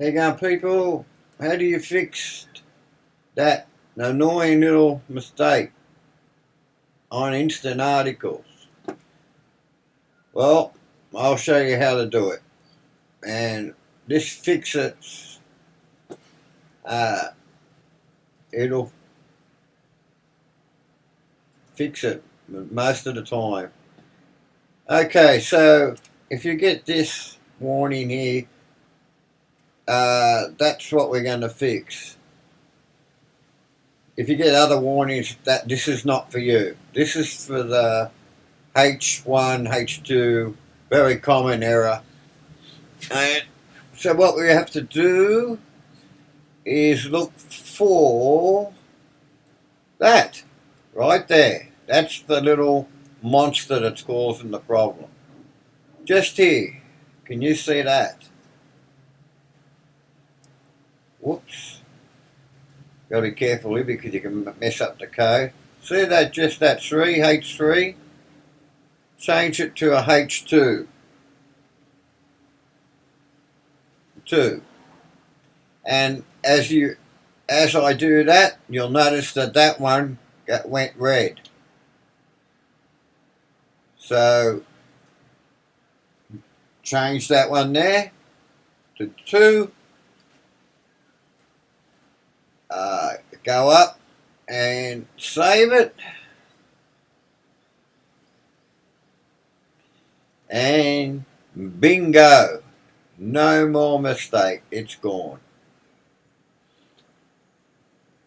Hey again, people. How do you fix that annoying little mistake on instant articles? Well, I'll show you how to do it. And this fixes, it'll fix it most of the time. Okay, so if you get this warning here, that's what we're going to fix. If you get other warnings, that this is not for you. This is for the H1, H2, very common error. And so what we have to do is look for that right there. That's the little monster that's causing the problem. Just here. Can you see that? Whoops. Got to be careful here because you can mess up the code. See that, just that 3, H3? Change it to a H2. 2. And as I do that, you'll notice that one went red. So change that one there to 2. Go up and save it. And bingo. No more mistake. It's gone.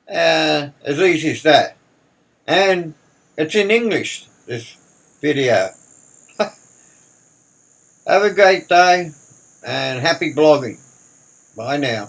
As easy as that. And it's in English, this video. Have a great day and happy blogging. Bye now.